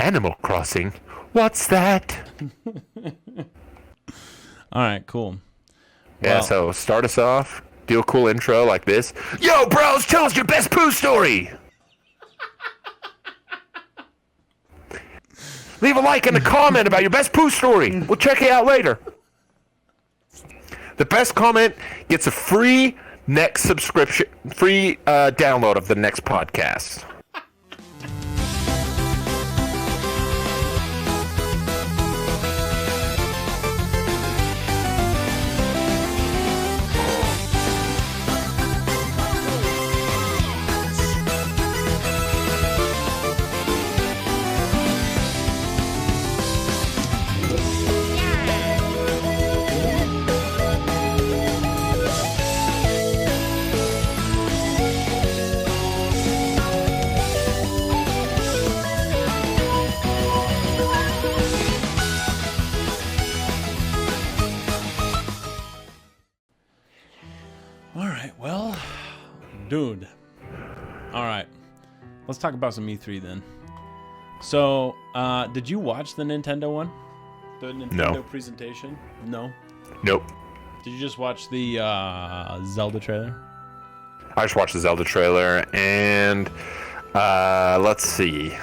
Animal Crossing? What's that? All right, cool. Yeah, so start us off. Do a cool intro like this. Yo, bros, tell us your best poo story. Leave a like and a comment about your best poo story. We'll check it out later. The best comment gets a free next subscription, free download of the next podcast. Dude. All right. Let's talk about some E3 then. So, did you watch the Nintendo one? The Nintendo presentation? No? Nope. Did you just watch the Zelda trailer? I just watched the Zelda trailer, and let's see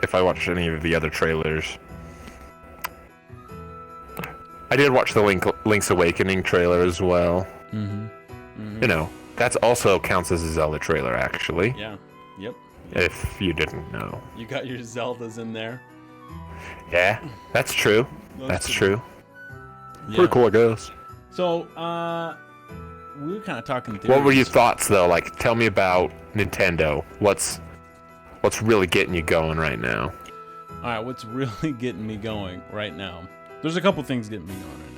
if I watched any of the other trailers. I did watch the Link's Awakening trailer as well. Mm-hmm. Mm-hmm. You know, that also counts as a Zelda trailer, actually. Yeah. Yep. If you didn't know. You got your Zeldas in there. Yeah, that's true. That's true. Yeah. Pretty cool, I guess. So, we were kind of talking theories. What were your thoughts, though? Like, tell me about Nintendo. What's really getting you going right now? All right, what's really getting me going right now? There's a couple things getting me going right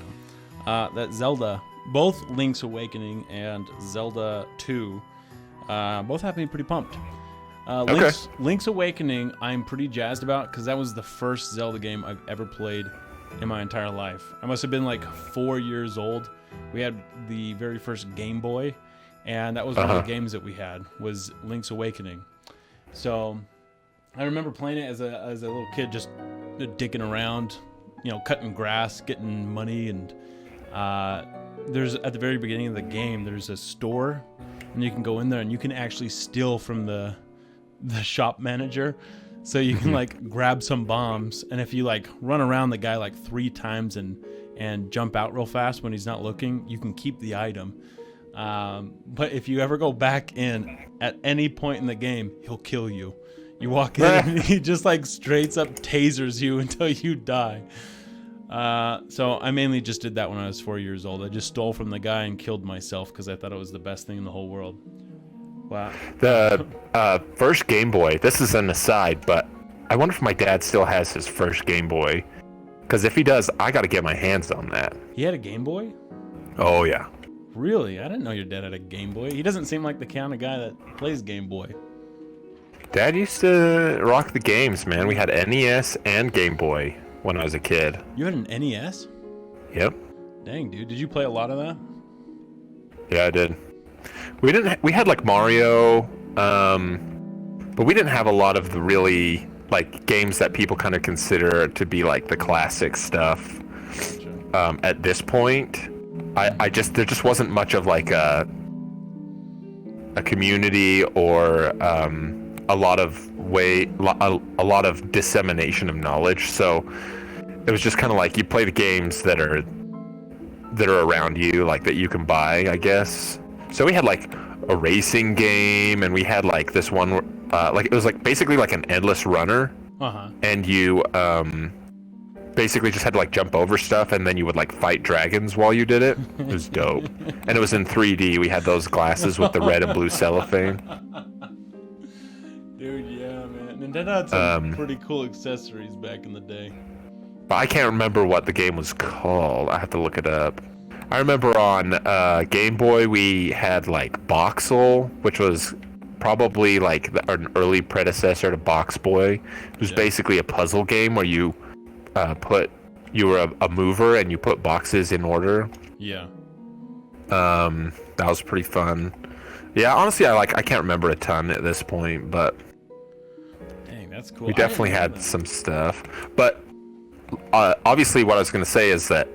now. That Zelda, both Link's Awakening and Zelda 2, both have me pretty pumped. Link's Awakening, I'm pretty jazzed about because that was the first Zelda game I've ever played in my entire life. I must have been like 4 years old. We had the very first Game Boy, and that was one of the games that we had, was Link's Awakening. So I remember playing it as a little kid, just digging around, cutting grass, getting money, and there's at the very beginning of the game, there's a store, and you can go in there and you can actually steal from the shop manager. So you can like grab some bombs, and if you like run around the guy like 3 times and jump out real fast when he's not looking, you can keep the item. But if you ever go back in at any point in the game, he'll kill you. You walk in and he just like straight up tasers you until you die. So I mainly just did that when I was 4 years old. I just stole from the guy and killed myself because I thought it was the best thing in the whole world. Wow. The first Game Boy, this is an aside, but I wonder if my dad still has his first Game Boy. Because if he does, I got to get my hands on that. He had a Game Boy? Oh, yeah. Really? I didn't know your dad had a Game Boy. He doesn't seem like the kind of guy that plays Game Boy. Dad used to rock the games, man. We had NES and Game Boy when I was a kid. You had an NES? Yep. Dang, dude. Did you play a lot of that? Yeah, I did. We had like Mario, but we didn't have a lot of the really like games that people kind of consider to be like the classic stuff. At this point, there just wasn't much of like a community or a lot of dissemination of knowledge. So it was just kind of like you play the games that are around you, like that you can buy, I guess. So we had like a racing game, and we had like this one, like it was like basically like an endless runner, and you basically just had to like jump over stuff, and then you would like fight dragons while you did it. It was dope, and it was in 3D. We had those glasses with the red and blue cellophane. Dude, yeah, man. Nintendo had some pretty cool accessories back in the day. But I can't remember what the game was called. I have to look it up. I remember on Game Boy we had like Boxel, which was probably like an early predecessor to Box Boy. It was basically a puzzle game where you were a mover and you put boxes in order. Yeah. That was pretty fun. Yeah, honestly, I can't remember a ton at this point, but dang, That's cool. We definitely had some stuff, but obviously, what I was going to say is that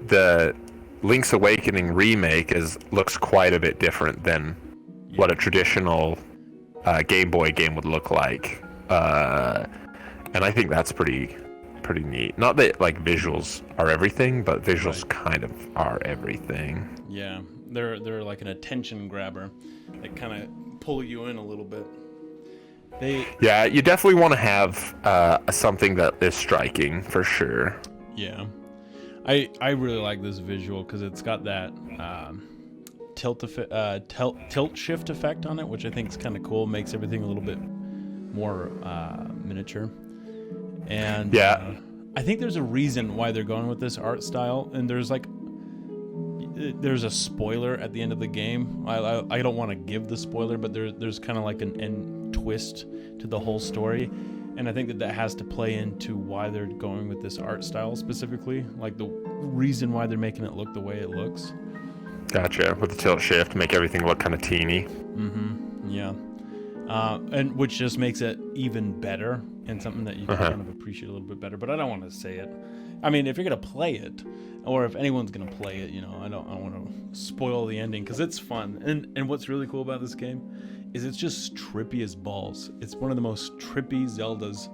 the Link's Awakening remake looks quite a bit different than what a traditional Game Boy game would look like, and I think that's pretty neat. Not that like visuals are everything, but visuals kind of are everything. Yeah, they're like an attention grabber. They kind of pull you in a little bit. Yeah, you definitely want to have something that is striking for sure. Yeah, I really like this visual because it's got that tilt shift effect on it, which I think is kind of cool. Makes everything a little bit more miniature. And I think there's a reason why they're going with this art style. And there's a spoiler at the end of the game. I don't want to give the spoiler, but there's kind of like an end twist to the whole story, and I think that has to play into why they're going with this art style specifically, like the reason why they're making it look the way it looks. Gotcha. With the tilt shift, make everything look kind of teeny. Yeah. And which just makes it even better, and something that you can kind of appreciate a little bit better. But I don't want to say it. I mean, if you're gonna play it, or if anyone's gonna play it, I don't want to spoil the ending because it's fun. And what's really cool about this game is it's just trippy as balls. It's one of the most trippy Zeldas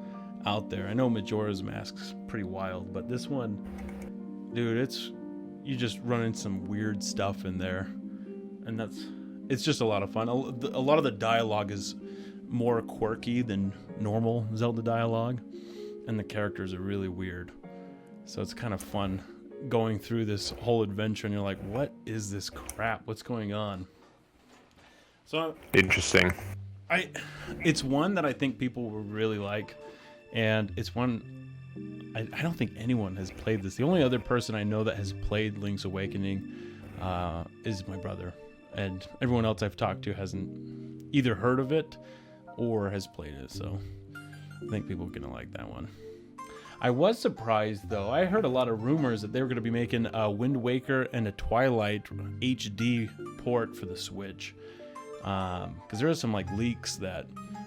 out there. I know Majora's Mask's pretty wild, but this one, dude, you just run into some weird stuff in there, and it's just a lot of fun. A lot of the dialogue is more quirky than normal Zelda dialogue, and the characters are really weird. So it's kind of fun going through this whole adventure, and you're like, what is this crap? What's going on? So interesting. It's one that I think people will really like, and it's one I don't think anyone has played this. The only other person I know that has played Link's Awakening is my brother, and everyone else I've talked to hasn't either heard of it or has played it. So I think people are gonna like that one. I was surprised though. I heard a lot of rumors that they were going to be making a Wind Waker and a Twilight HD port for the Switch. Because there was some like leaks that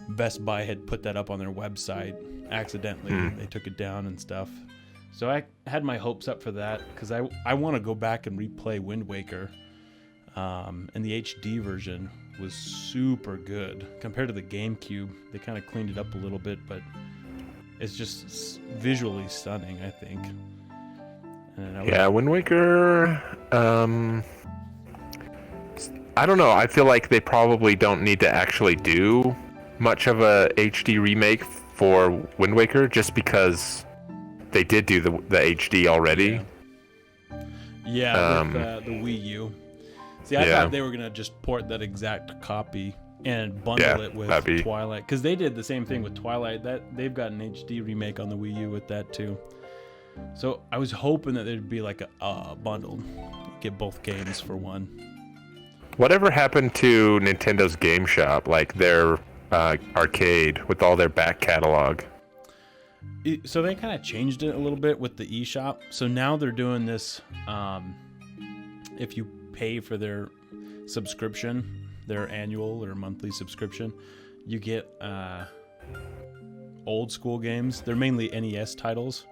Best Buy had put that up on their website accidentally. They took it down and stuff. So I had my hopes up for that because I want to go back and replay Wind Waker. And the HD version was super good compared to the GameCube. They kind of cleaned it up a little bit, but it's just visually stunning, I think. Wind Waker. I don't know. I feel like they probably don't need to actually do much of a HD remake for Wind Waker, just because they did do the HD already. Yeah, with the Wii U. See, I thought they were gonna just port that exact copy and bundle it with Twilight, because they did the same thing with Twilight. That they've got an HD remake on the Wii U with that too. So I was hoping that there'd be like a bundle, get both games for one. Whatever happened to Nintendo's Game Shop, like their arcade with all their back catalog? So they kind of changed it a little bit with the eShop. So now they're doing this. If you pay for their subscription, their annual or monthly subscription, you get old school games. They're mainly NES titles,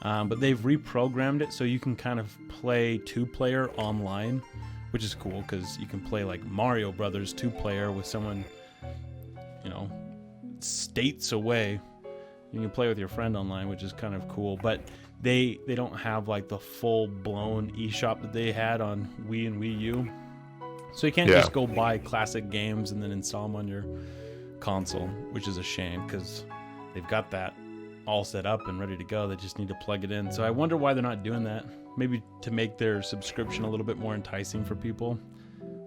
but they've reprogrammed it so you can kind of play 2-player online, which is cool because you can play like Mario Brothers 2-player with someone, states away. You can play with your friend online, which is kind of cool, but they don't have like the full-blown eShop that they had on Wii and Wii U. So you can't just go buy classic games and then install them on your console, which is a shame because they've got that all set up and ready to go. They just need to plug it in. So I wonder why they're not doing that. Maybe to make their subscription a little bit more enticing for people.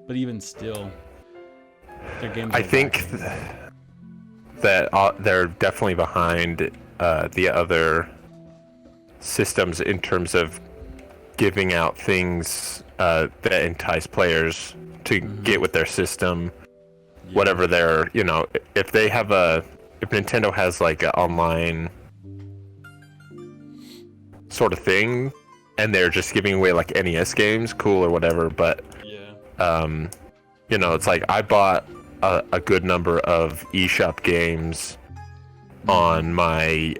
But even still, their games I think that they're definitely behind the other systems in terms of giving out things that entice players to get with their system, whatever they're, if Nintendo has like an online sort of thing and they're just giving away like NES games, cool or whatever, but it's like I bought a good number of eShop games on my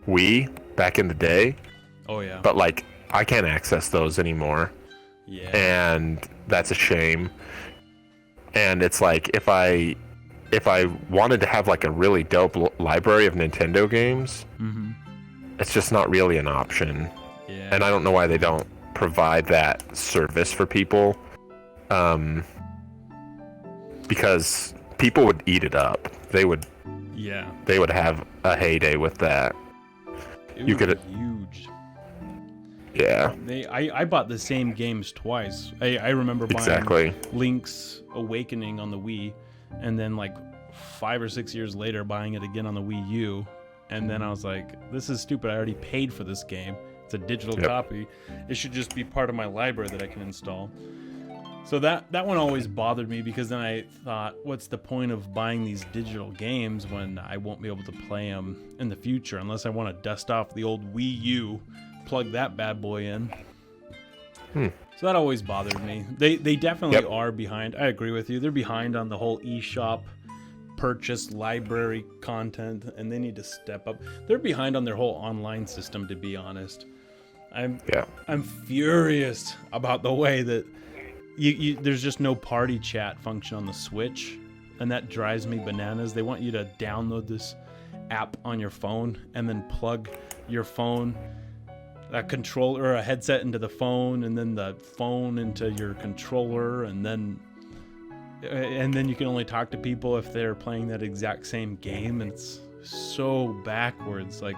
Wii back in the day. Oh yeah. But like I can't access those anymore. Yeah. And that's a shame. And it's like if I wanted to have like a really dope library of Nintendo games, it's just not really an option. Yeah. And I don't know why they don't provide that service for people. Because people would eat it up. They would have a heyday with that. You could huge. Yeah. I bought the same games twice. I remember buying Link's Awakening on the Wii, and then like 5 or 6 years later buying it again on the Wii U, and then I was like, this is stupid. I already paid for this game. It's a digital copy. It should just be part of my library that I can install. So that one always bothered me, because then I thought, what's the point of buying these digital games when I won't be able to play them in the future unless I want to dust off the old Wii U, plug that bad boy in. So that always bothered me. They definitely are behind. I agree with you. They're behind on the whole eShop purchase library content, and they need to step up. They're behind on their whole online system, to be honest. I'm furious about the way that there's just no party chat function on the Switch, and that drives me bananas. They want you to download this app on your phone and then plug your phone, a controller or a headset into the phone, and then the phone into your controller, and then you can only talk to people if they're playing that exact same game. And it's so backwards. Like,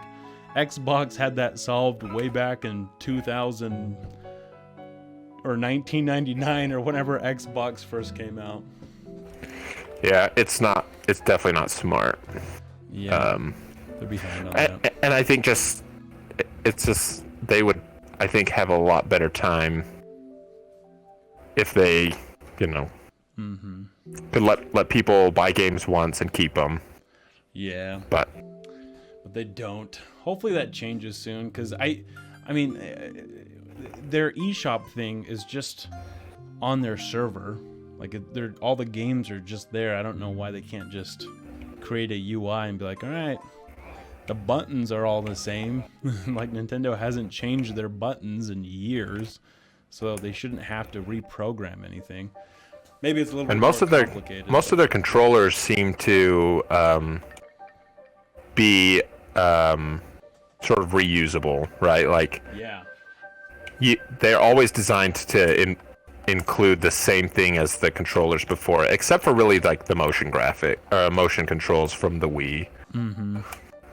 Xbox had that solved way back in 2000 or 1999 or whenever Xbox first came out. Yeah, it's definitely not smart. Yeah, they're behind on that. And I think they would, I think, have a lot better time if they, could let people buy games once and keep them. Yeah. But they don't. Hopefully that changes soon, because I mean, their eShop thing is just on their server. Like, all the games are just there. I don't know why they can't just create a UI and be like, all right, the buttons are all the same. Like, Nintendo hasn't changed their buttons in years, so they shouldn't have to reprogram anything. Maybe it's a little bit more complicated. Most of their controllers seem to be sort of reusable, right? Like, they're always designed to include the same thing as the controllers before, except for really like the motion controls from the Wii.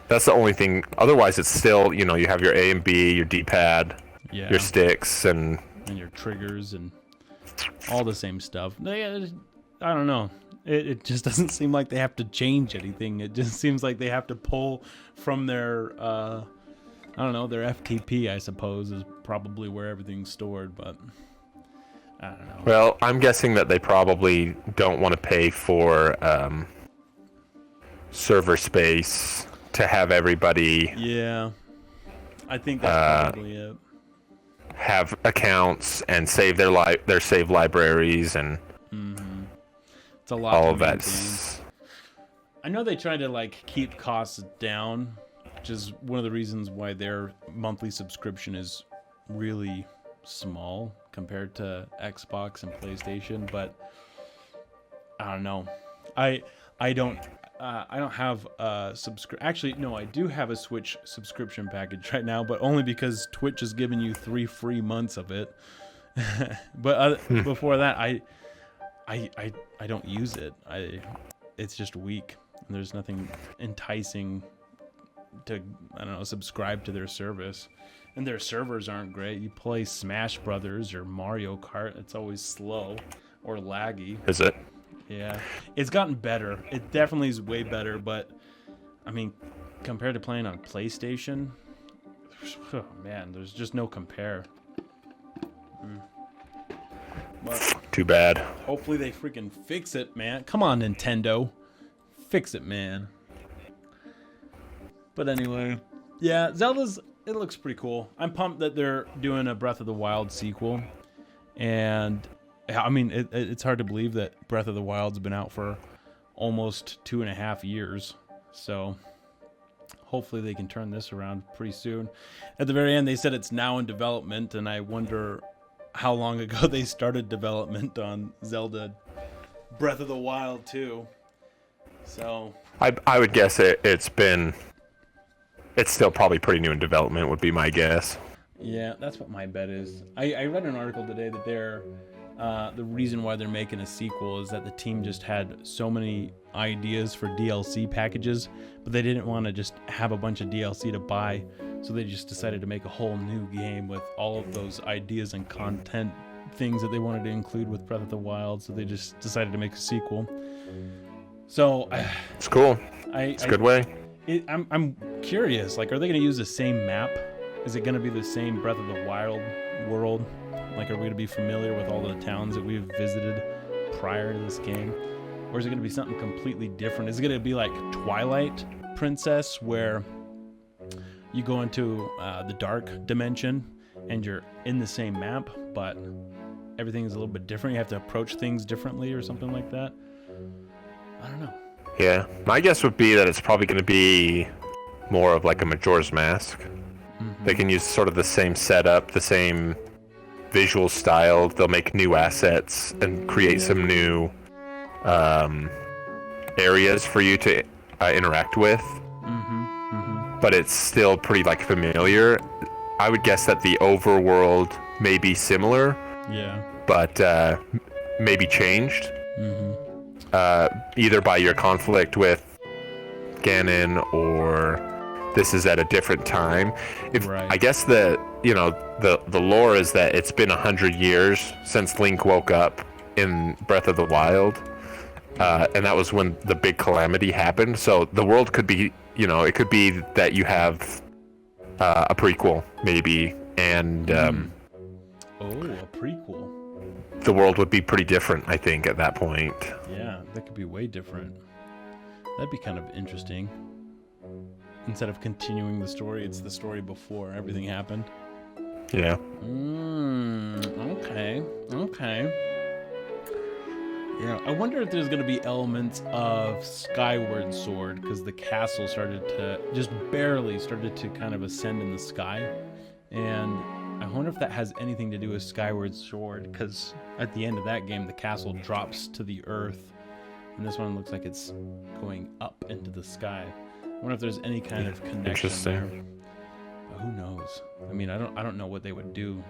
That's the only thing. Otherwise, it's still, you have your A and B, your D-pad, your sticks, and your triggers, and all the same stuff. I don't know. It just doesn't seem like they have to change anything. It just seems like they have to pull from their, their FTP, I suppose, is probably where everything's stored, but I don't know. Well, I'm guessing that they probably don't want to pay for server space to have everybody. Yeah, I think that's probably it. Have accounts and save their save libraries and it's a lot. All of that. I know they try to keep costs down, which is one of the reasons why their monthly subscription is really small compared to Xbox and PlayStation. But I don't know. I don't have a Actually, no, I do have a Switch subscription package right now, but only because Twitch has given you 3 free months of it. But before that, I don't use it. It's just weak. There's nothing enticing to, subscribe to their service. And their servers aren't great. You play Smash Brothers or Mario Kart, it's always slow or laggy. Is it? Yeah. It's gotten better. It definitely is way better, but compared to playing on PlayStation, oh man, there's just no compare. But too bad. Hopefully they freaking fix it, man. Come on, Nintendo. Fix it, man. But anyway, yeah, it looks pretty cool. I'm pumped that they're doing a Breath of the Wild sequel. And it's hard to believe that Breath of the Wild's been out for almost 2.5 years. So hopefully they can turn this around pretty soon. At the very end, they said it's now in development, and I wonder how long ago they started development on Zelda Breath of the Wild 2. So I would guess it's still probably pretty new in development, would be my guess. yeah, that's what my bet is. I read an article today that the reason why they're making a sequel is that the team just had so many ideas for DLC packages, but they didn't want to just have a bunch of DLC to buy, so they just decided to make a whole new game with all of those ideas and content things that they wanted to include with Breath of the Wild, so they just decided to make a sequel. So it's cool. It's a good way. I'm curious, like, are they going to use the same map? Is it going to be the same Breath of the Wild world? Like, are we going to be familiar with all the towns that we've visited prior to this game? Or is it going to be something completely different? Is it going to be like Twilight Princess, where you go into the dark dimension and you're in the same map, but everything is a little bit different? You have to approach things differently or something like that? I don't know. Yeah, my guess would be that it's probably going to be more of like a Majora's Mask. Mm-hmm. They can use sort of the same setup, the same visual style. They'll make new assets and create some new areas for you to interact with. Mm-hmm. Mm-hmm. But it's still pretty like familiar. I would guess that the overworld may be similar. Yeah. But maybe changed. Mm-hmm. Either by your conflict with Ganon, or this is at a different time. Right. I guess the lore is that it's been 100 years since Link woke up in Breath of the Wild, and that was when the big calamity happened. So the world could be, it could be that you have a prequel maybe, and a prequel. The world would be pretty different, I think, at that point. Yeah, that could be way different. That'd be kind of interesting. Instead of continuing the story, it's the story before everything happened. Yeah. Okay. Yeah, I wonder if there's going to be elements of Skyward Sword, because the castle barely started to kind of ascend in the sky. And I wonder if that has anything to do with Skyward Sword, because at the end of that game, the castle drops to the earth, and this one looks like it's going up into the sky. I wonder if there's any kind of connection there. But who knows? I mean, I don't know what they would do.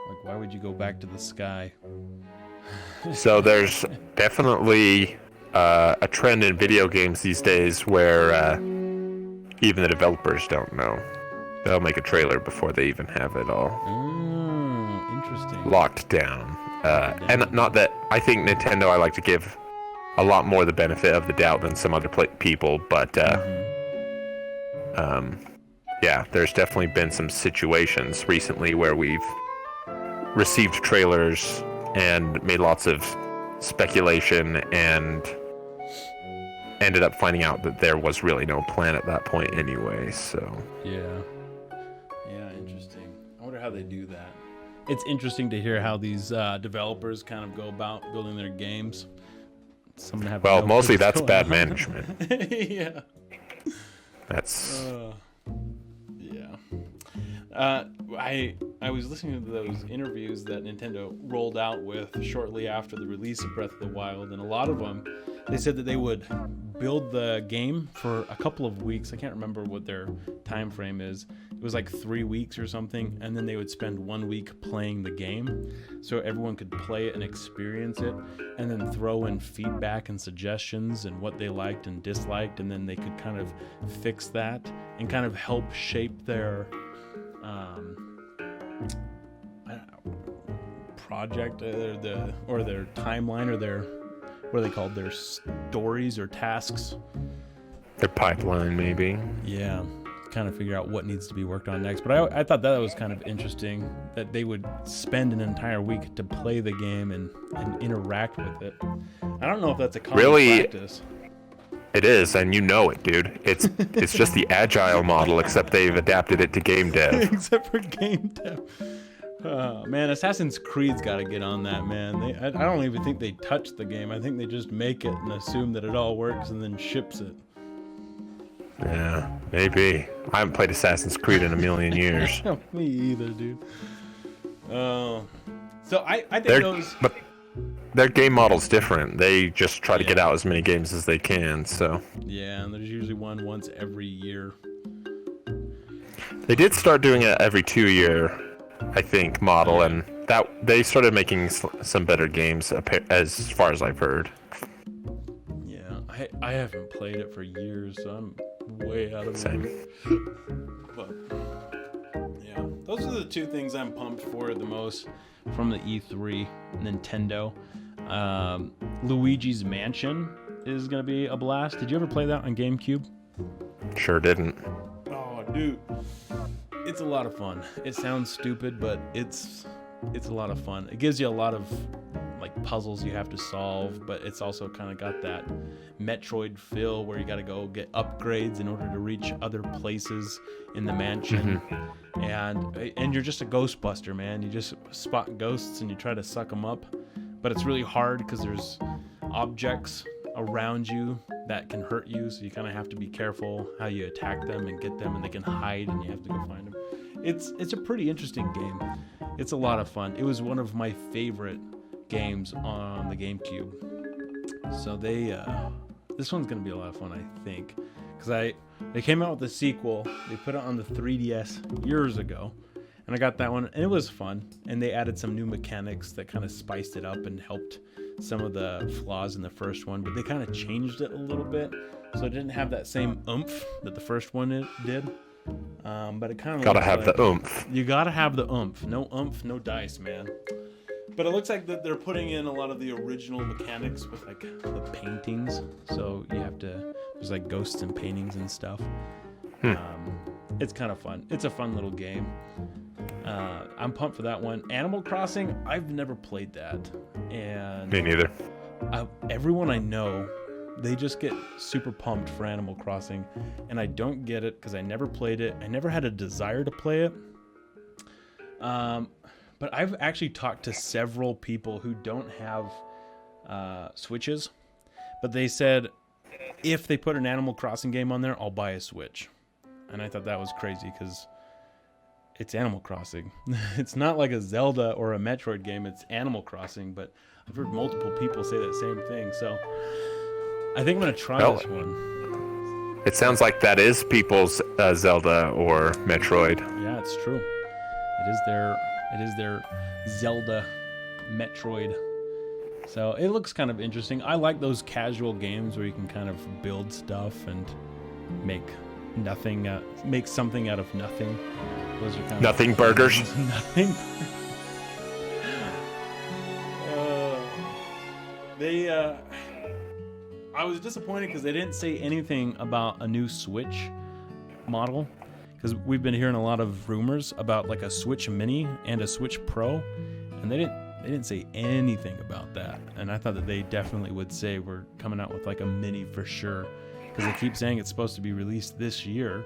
Like, why would you go back to the sky? So there's definitely a trend in video games these days where even the developers don't know. They'll make a trailer before they even have it all interesting. Locked down. And not that I think Nintendo, I like to give a lot more the benefit of the doubt than some other people, but yeah, there's definitely been some situations recently where we've received trailers and made lots of speculation and ended up finding out that there was really no plan at that point anyway. So yeah, interesting. I wonder how they do that. It's interesting to hear how these developers kind of go about building their games. Mostly that's bad management. Yeah. That's yeah. I was listening to those interviews that Nintendo rolled out with shortly after the release of Breath of the Wild, and a lot of them, they said that they would build the game for a couple of weeks. I can't remember what their time frame is. It was like 3 weeks or something, and then they would spend 1 week playing the game so everyone could play it and experience it, and then throw in feedback and suggestions and what they liked and disliked, and then they could kind of fix that and kind of help shape their project or their timeline, or their, what are they called, their stories or tasks, their pipeline maybe. Yeah, kind of figure out what needs to be worked on next. But I thought that was kind of interesting that they would spend an entire week to play the game and interact with it. I don't know if that's a common practice. It is, and you know it, dude. It's just the agile model, except they've adapted it to game dev. Except for game dev. Man, Assassin's Creed's got to get on that, man. I don't even think they touch the game. I think they just make it and assume that it all works and then ships it. Yeah, maybe. I haven't played Assassin's Creed in a million years. Me either, dude. So I think But their game model's different. They just try to get Yeah. out as many games as they can, so. Yeah, and there's usually one once every year. They did start doing it every 2 year, I think, model, and that they started making some better games as far as I've heard. Yeah, I haven't played it for years, so I'm way out of Same. it. But yeah, those are the two things I'm pumped for the most from the E3 Nintendo. Luigi's Mansion is gonna be a blast. Did you ever play that on GameCube? Sure didn't. Oh, dude, it's a lot of fun. It sounds stupid, but it's a lot of fun. It gives you a lot of like puzzles you have to solve, but it's also kind of got that Metroid feel where you got to go get upgrades in order to reach other places in the mansion. And you're just a ghostbuster, man. You just spot ghosts and you try to suck them up, but it's really hard because there's objects around you that can hurt you, so you kind of have to be careful how you attack them and get them, and they can hide and you have to go find them. It's a pretty interesting game. It's a lot of fun. It was one of my favorite games on the GameCube. So this one's gonna be a lot of fun, I think, because they came out with a sequel. They put it on the 3DS years ago, and I got that one, and it was fun. And they added some new mechanics that kind of spiced it up and helped some of the flaws in the first one, but they kind of changed it a little bit, so it didn't have that same oomph that the first one did. But it kind of Gotta have the oomph. You gotta have the oomph. No oomph, no dice, man. But it looks like that they're putting in a lot of the original mechanics with like the paintings. So there's like ghosts and paintings and stuff. It's kind of fun. It's a fun little game. I'm pumped for that one. Animal Crossing, I've never played that. And Me neither. Everyone I know, they just get super pumped for Animal Crossing, and I don't get it because I never played it. I never had a desire to play it. But I've actually talked to several people who don't have Switches, but they said if they put an Animal Crossing game on there, I'll buy a Switch. And I thought that was crazy because it's Animal Crossing. It's not like a Zelda or a Metroid game. It's Animal Crossing, but I've heard multiple people say that same thing. So I think I'm going to try this one. It sounds like that is people's Zelda or Metroid. Yeah, it's true. It is their Zelda Metroid. So it looks kind of interesting. I like those casual games where you can kind of build stuff and make something out of nothing. Those are kind Nothing of burgers. Nothing. I was disappointed because they didn't say anything about a new Switch model, because we've been hearing a lot of rumors about like a Switch Mini and a Switch Pro, and they didn't say anything about that. And I thought that they definitely would say we're coming out with like a Mini for sure, because they keep saying it's supposed to be released this year.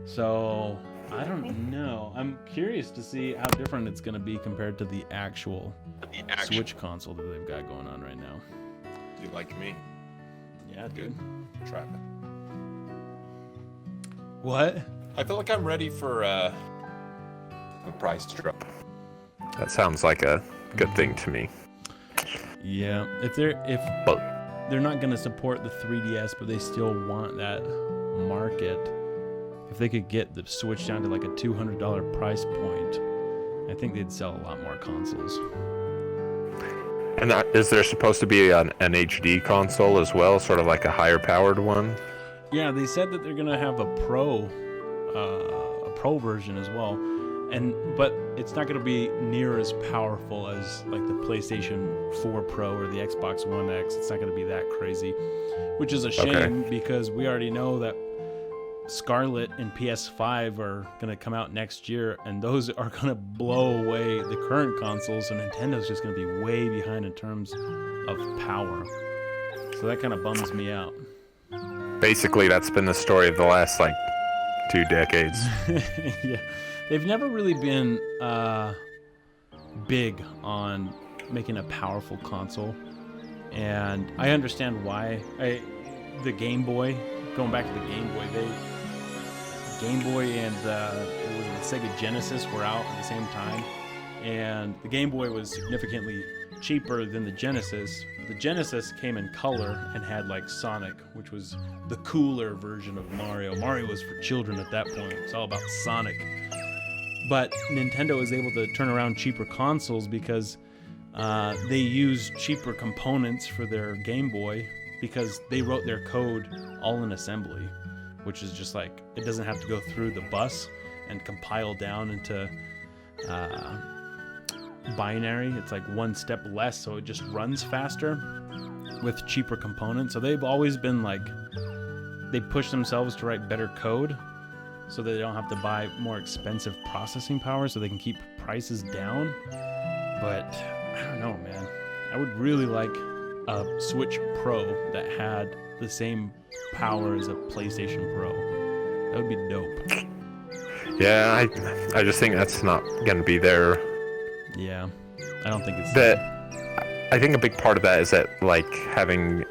So I don't know. I'm curious to see how different it's going to be compared to the actual Switch console that they've got going on right now. You like me? Yeah, dude. Try it. What? I feel like I'm ready for a price drop. That sounds like a good thing to me. Yeah, if they're not going to support the 3DS, but they still want that market, if they could get the Switch down to like a $200 price point, I think they'd sell a lot more consoles. And is there supposed to be an HD console as well, sort of like a higher powered one? Yeah, they said that they're going to have a Pro version as well. But it's not going to be near as powerful as like the PlayStation 4 Pro or the Xbox One X. It's not going to be that crazy, which is a shame because we already know that Scarlet and PS5 are going to come out next year, and those are going to blow away the current consoles, so Nintendo's just going to be way behind in terms of power. So that kind of bums me out. Basically, that's been the story of the last, 2 decades. Yeah. They've never really been big on making a powerful console, and I understand why. The Game Boy going back to the Game Boy, Game Boy and the Sega Genesis were out at the same time, and the Game Boy was significantly cheaper than the Genesis. The Genesis came in color and had like Sonic, which was the cooler version of Mario. Mario was for children at that point. It's all about Sonic. But Nintendo was able to turn around cheaper consoles because they used cheaper components for their Game Boy because they wrote their code all in assembly, which is just like, it doesn't have to go through the bus and compile down into binary. It's like one step less, so it just runs faster with cheaper components. So they've always been like, they push themselves to write better code so that they don't have to buy more expensive processing power so they can keep prices down. But I don't know, man. I would really like a Switch Pro that had the same power as a PlayStation Pro. That would be dope. Yeah, I just think that's not going to be there. Yeah, I don't think it's I think a big part of that is that, like, having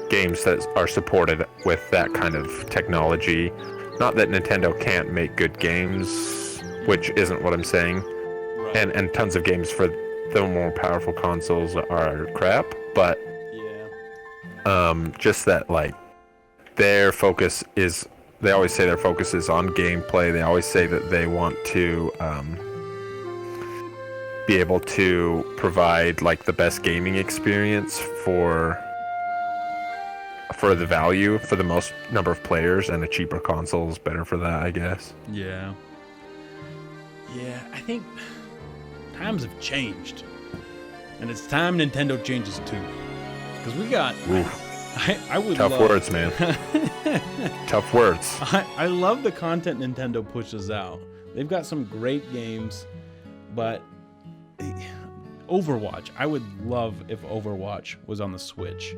games that are supported with that kind of technology. Not that Nintendo can't make good games, which isn't what I'm saying. right. And tons of games for the more powerful consoles are crap, but just that, like, their focus is, they always say their focus is on gameplay. They always say that they want to be able to provide, like, the best gaming experience for the value, for the most number of players, and a cheaper console is better for that, I guess. Yeah, I think times have changed, and it's time Nintendo changes too. Because we got, I would tough love, words, man. Tough words. I love the content Nintendo pushes out. They've got some great games, but Overwatch, I would love if Overwatch was on the Switch.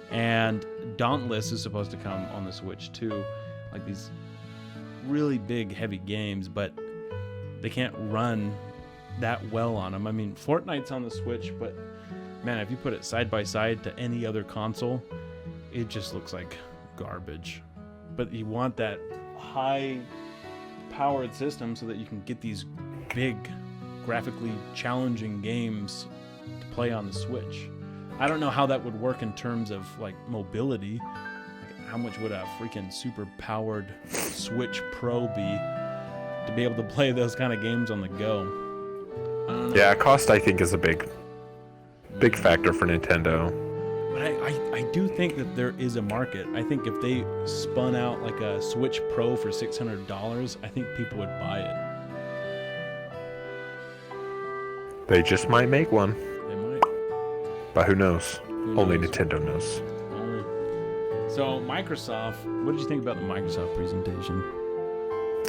And Dauntless is supposed to come on the Switch too. Like these really big, heavy games, but they can't run that well on them. I mean, Fortnite's on the Switch, but man, if you put it side by side to any other console, it just looks like garbage. But you want that high-powered system so that you can get these big, graphically challenging games to play on the Switch. I don't know how that would work in terms of, like, mobility. Like, how much would a freaking super-powered Switch Pro be to be able to play those kind of games on the go? I don't know. Yeah, cost, I think, is a big factor for Nintendo. But I do think that there is a market. I think if they spun out like a Switch Pro for $600, I think people would buy it. They just might make one. They might. But who knows? Only knows? Nintendo knows. Only. So Microsoft, what did you think about the Microsoft presentation?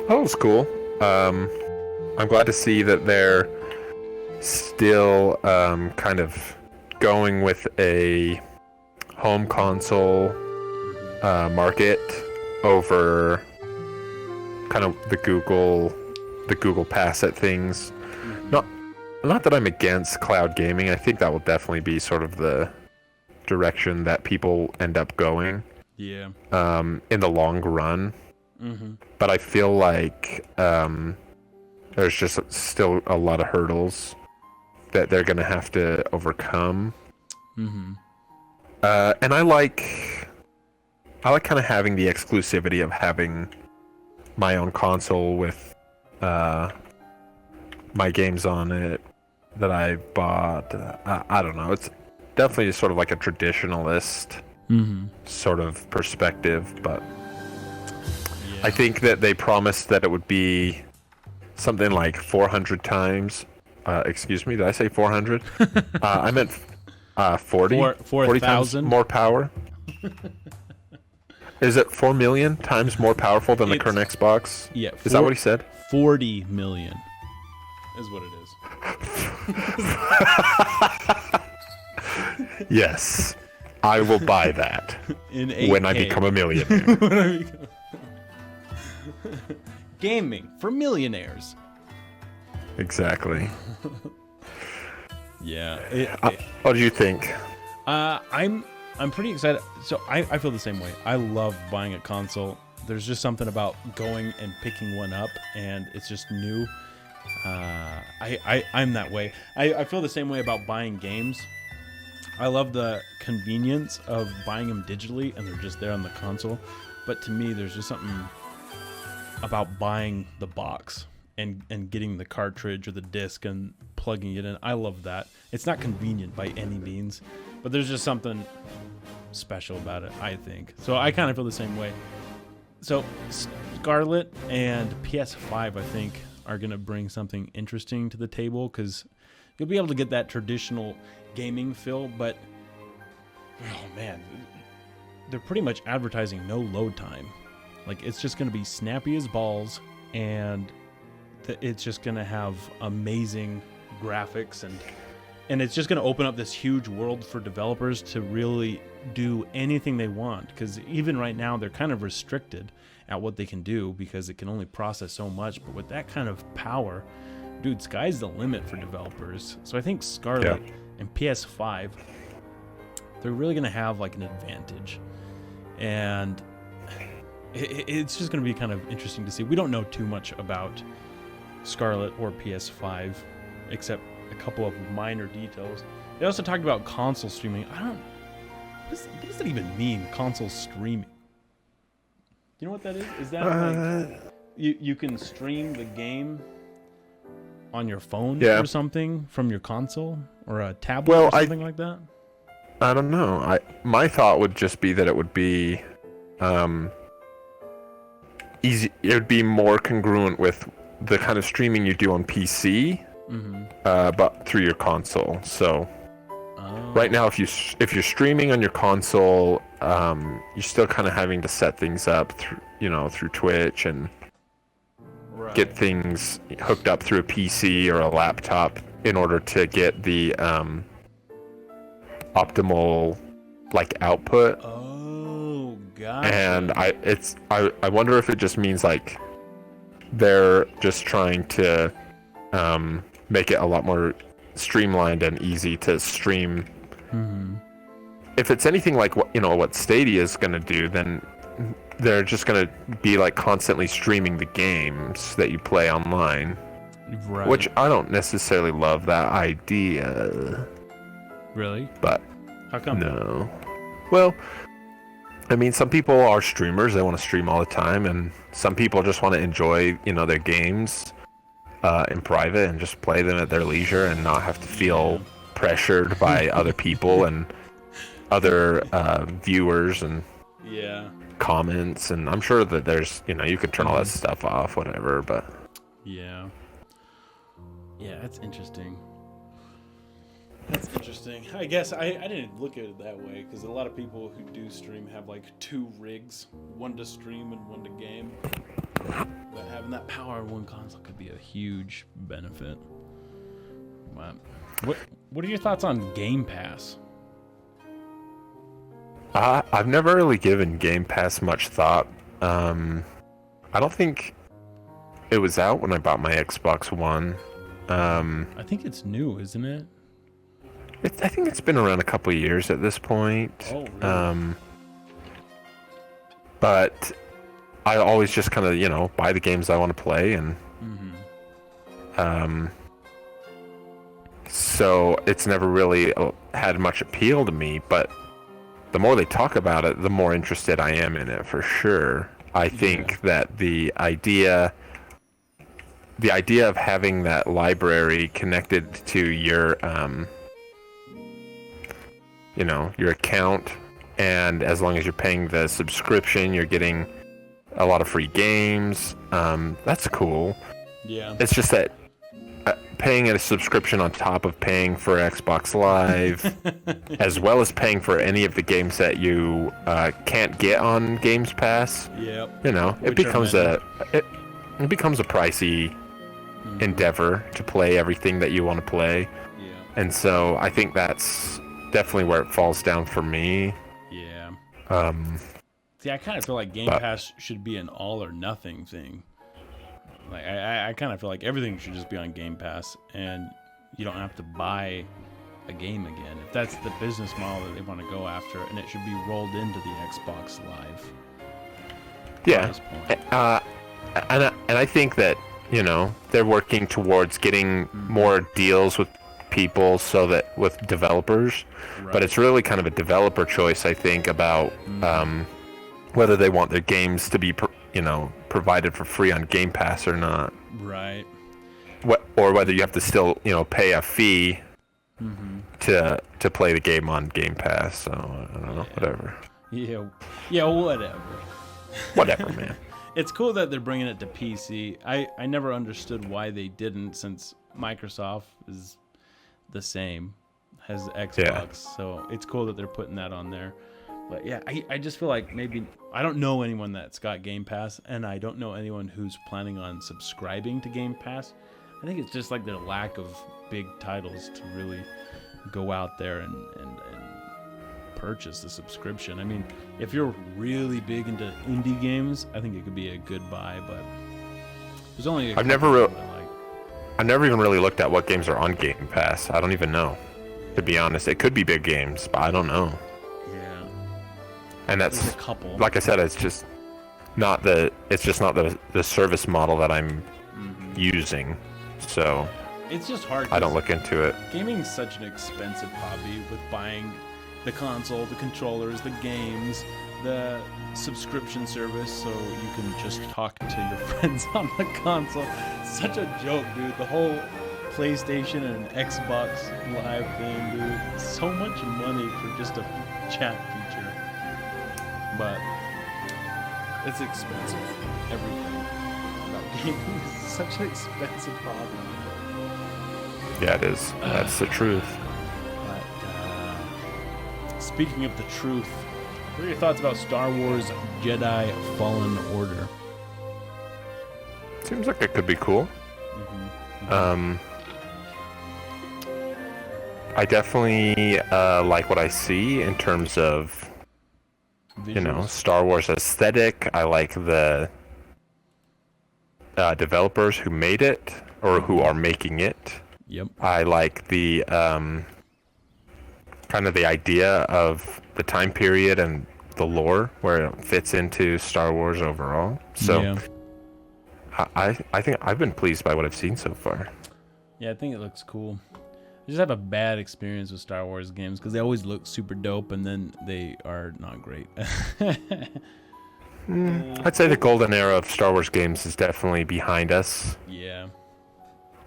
Oh, it was cool. I'm glad to see that they're still kind of going with a home console market over kind of the Google pass at things. Not that I'm against cloud gaming. I think that will definitely be sort of the direction that people end up going. Yeah. In the long run. Mm-hmm. But I feel like there's just still a lot of hurdles that they're going to have to overcome. Mm-hmm. And I like kind of having the exclusivity of having my own console with my games on it that I bought. I don't know. It's definitely sort of like a traditionalist sort of perspective, but I think that they promised that it would be something like 400 times. Excuse me, did I say 400? I meant 40 times more power. Is it 4 million times more powerful than the current Xbox? Yeah. Is that what he said? 40 million is what it is. Yes. I will buy that In 8K. when I become a millionaire. Gaming for millionaires. Exactly. Yeah. What do you think? I'm I'm pretty excited. So I feel the same way. I love buying a console. There's just something about going and picking one up, and it's just new. I'm that way. I feel the same way about buying games. I love the convenience of buying them digitally, and they're just there on the console. But to me, there's just something about buying the box and getting the cartridge or the disc and plugging it in. I love that. It's not convenient by any means, but there's just something special about it, I think. So I kind of feel the same way. So Scarlet and PS5, I think, are going to bring something interesting to the table, because you'll be able to get that traditional gaming feel, but oh man, they're pretty much advertising no load time. Like, it's just going to be snappy as balls, and it's just going to have amazing graphics, and it's just going to open up this huge world for developers to really do anything they want, because even right now they're kind of restricted at what they can do because it can only process so much. But with that kind of power, dude, sky's the limit for developers. So I think Scarlet and PS5, they're really going to have like an advantage, and it's just going to be kind of interesting to see. We don't know too much about Scarlet or PS5 except a couple of minor details. They also talked about console streaming. What does that even mean, console streaming? Do you know what that is? Is that like you can stream the game on your phone or something from your console or a tablet or something like that? I don't know. My thought would just be that it would be easy. It would be more congruent with the kind of streaming you do on PC, but through your console. So right now, if you're streaming on your console, you're still kind of having to set things up through Twitch and get things hooked up through a PC or a laptop in order to get the optimal like output. Oh, gotcha. And I wonder if it just means like they're just trying to make it a lot more streamlined and easy to stream. If it's anything like what Stadia is going to do, then they're just going to be like constantly streaming the games that you play online. Right. Which I don't necessarily love that idea. Really? But how come? No. Well, I mean, some people are streamers. They want to stream all the time, and some people just want to enjoy, their games in private and just play them at their leisure and not have to feel pressured by other people and other viewers and comments. And I'm sure that there's, you could turn all that stuff off, whatever. But yeah, that's interesting. That's interesting. I guess I didn't look at it that way, because a lot of people who do stream have like 2 rigs, one to stream and one to game. But having that power on one console could be a huge benefit. Wow. What are your thoughts on Game Pass? I've never really given Game Pass much thought. I don't think it was out when I bought my Xbox One. I think it's new, isn't it? I think it's been around a couple of years at this point. Oh, really? But I always just kind of, buy the games I want to play, and so it's never really had much appeal to me. But the more they talk about it, the more interested I am in it, for sure. I think that the idea of having that library connected to your your account, and as long as you're paying the subscription, you're getting a lot of free games. That's cool. Yeah. It's just that paying a subscription on top of paying for Xbox Live, as well as paying for any of the games that you can't get on Games Pass. Yep. It becomes a pricey endeavor to play everything that you want to play. Yeah. And so I think that's definitely where it falls down for me. Yeah. See, I kind of feel like Game Pass should be an all or nothing thing. Like, I kind of feel like everything should just be on Game Pass, and you don't have to buy a game again. If that's the business model that they want to go after, and it should be rolled into the Xbox Live. Yeah. price point. And I think that, you know, they're working towards getting more deals with people so that with developers, Right. but it's really kind of a developer choice, I think, about whether they want their games to be, provided for free on Game Pass or not. Right. Or whether you have to still, pay a fee to play the game on Game Pass. So I don't know, whatever. Yeah, whatever. Whatever, man. It's cool that they're bringing it to PC. I never understood why they didn't, since Microsoft is the same as Xbox. Yeah. So it's cool that they're putting that on there. But yeah, I just feel like maybe I don't know anyone that's got Game Pass, and I don't know anyone who's planning on subscribing to Game Pass. I think it's just like their lack of big titles to really go out there and purchase the subscription. I mean, if you're really big into indie games, I think it could be a good buy, but there's only I've never even really looked at what games are on Game Pass. I don't even know, to be honest. It could be big games, but I don't know. Yeah. And There's that's, a couple. like I said, it's just not the service model that I'm using. So It's just hard. I don't look into it. Gaming is such an expensive hobby, with buying the console, the controllers, the games, the subscription service, so you can just talk to your friends on the console. It's such a joke, dude. The whole PlayStation and Xbox Live thing, dude. So much money for just a chat feature. But it's expensive. Everything about gaming is such an expensive hobby. Yeah, it is. That's the truth. Speaking of the truth, what are your thoughts about Star Wars Jedi Fallen Order? Seems like it could be cool. I definitely like what I see in terms of, Visuals. Star Wars aesthetic. I like the developers who made it or who are making it. Yep. I like the kind of the idea of the time period and the lore where it fits into Star Wars overall. So Yeah. I think I've been pleased by what I've seen so far. Yeah, I think it looks cool. I just have a bad experience with Star Wars games because they always look super dope and then they are not great. I'd say the golden era of Star Wars games is definitely behind us. Yeah.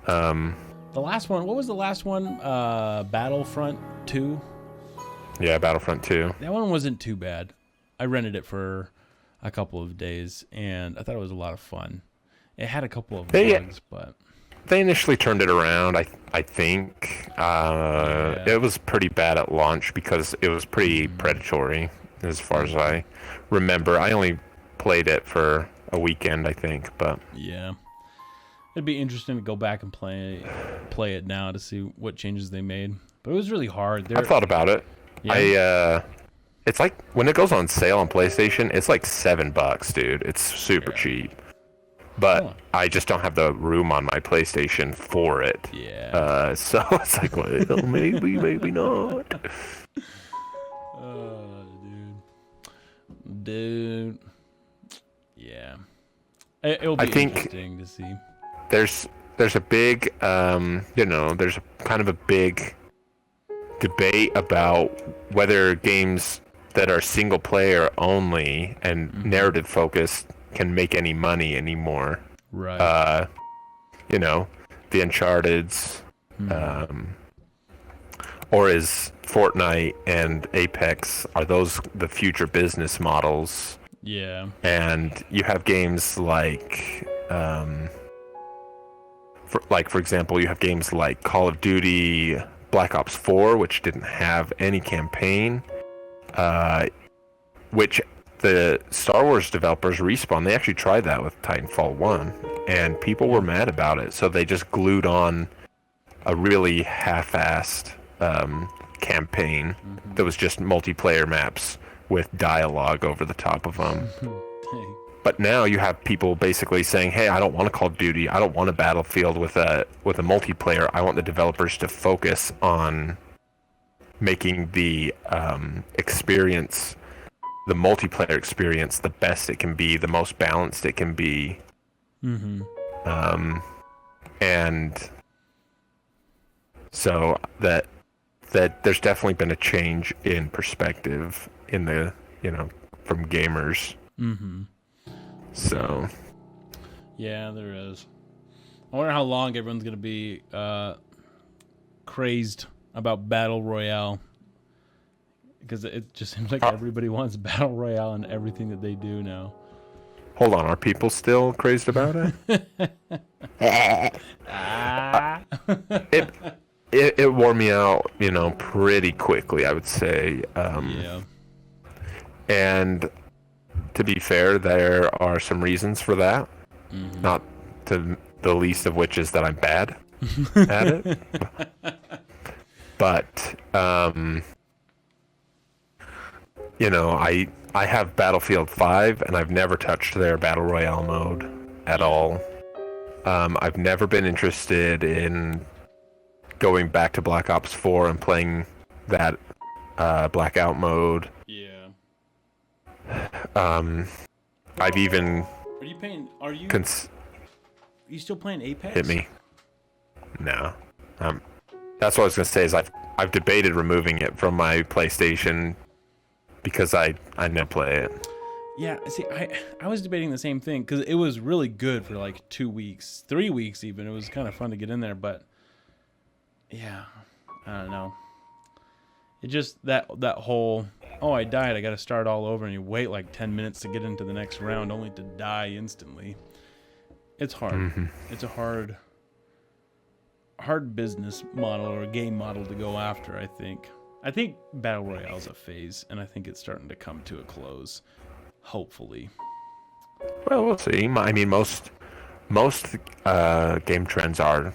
Um, The last one, what was the last one? Battlefront 2? yeah, Battlefront 2. That one wasn't too bad. I rented it for a couple of days and I thought it was a lot of fun. It had a couple of bugs, but They initially turned it around, I think. It was pretty bad at launch because it was pretty predatory, as far as I remember. I only played it for a weekend, I think, but yeah. It'd be interesting to go back and play it now to see what changes they made. But it was really hard. I thought about it. Yeah. It's like when it goes on sale on PlayStation, it's like $7, dude. It's super cheap. But I just don't have the room on my PlayStation for it. Yeah. So it's like, well, maybe not. Dude. Yeah. It'll be interesting to see. There's a big, there's kind of a big debate about whether games that are single player only and narrative focused can make any money anymore. Right. The Uncharted's, or is Fortnite and Apex, are those the future business models? Yeah. And you have games like, for example, you have games like Call of Duty Black Ops 4, which didn't have any campaign, which the Star Wars developers, Respawn, they actually tried that with Titanfall 1, and people were mad about it, so they just glued on a really half-assed campaign that was just multiplayer maps with dialogue over the top of them. Dang. But now you have people basically saying, hey, I don't want a Call of Duty, I don't want a Battlefield with a multiplayer, I want the developers to focus on making the experience, the multiplayer experience, the best it can be, the most balanced it can be. Mm-hmm. And so that there's definitely been a change in perspective in the, from gamers. Mm-hmm. So Yeah, there is. I wonder how long everyone's going to be crazed about Battle Royale. Because it just seems like everybody wants Battle Royale in everything that they do now. hold on, are people still crazed about it? It wore me out, pretty quickly, I would say. Yeah. And to be fair, there are some reasons for that. Mm-hmm. Not to the least of which is that I'm bad at it. But I have Battlefield 5 and I've never touched their Battle Royale mode at all. I've never been interested in going back to Black Ops 4 and playing that Blackout mode. Yeah. I've even Are you paying? Are you? Are you still playing Apex? hit me. No. That's what I was gonna say is I've debated removing it from my PlayStation because I never play it. Yeah. See, I was debating the same thing because it was really good for like 2 weeks, 3 weeks even. It was kind of fun to get in there, but yeah, I don't know. It just that whole I died, I got to start all over, and you wait like 10 minutes to get into the next round only to die instantly. It's hard. Mm-hmm. It's a hard business model or game model to go after, I think. I think Battle Royale is a phase, and I think it's starting to come to a close, hopefully. Well, we'll see. I mean, most game trends are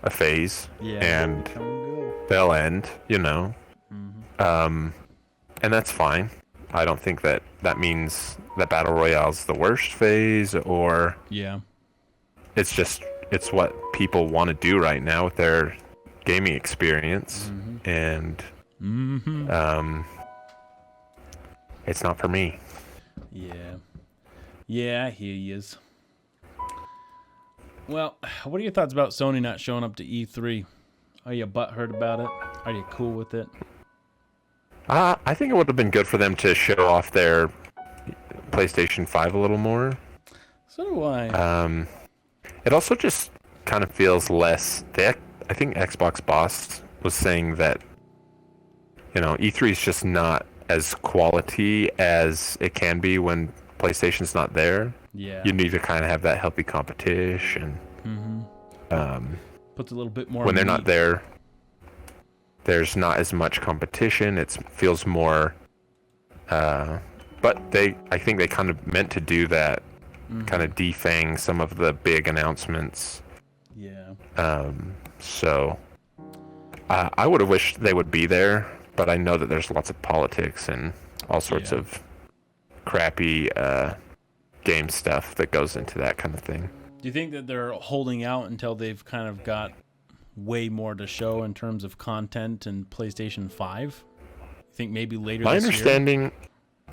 a phase, and come and go. they'll end. And that's fine. I don't think that means that Battle Royale's the worst phase, or Yeah. it's what people want to do right now with their gaming experience, and it's not for me. Yeah, I hear yous. Well, what are your thoughts about Sony not showing up to E3? Are you butthurt about it? Are you cool with it? I think it would have been good for them to show off their PlayStation 5 a little more. So do I. It also just kind of feels less. I think Xbox boss was saying that E3 is just not as quality as it can be when PlayStation's not there. Yeah. You need to kind of have that healthy competition. Puts a little bit more When they're meat. not there, there's not as much competition. It feels more. But I think they kind of meant to do that, kind of defang some of the big announcements. Yeah. So I would have wished they would be there, but I know that there's lots of politics and all sorts of crappy game stuff that goes into that kind of thing. Do you think that they're holding out until they've kind of got way more to show in terms of content and PlayStation 5? You think maybe later My this understanding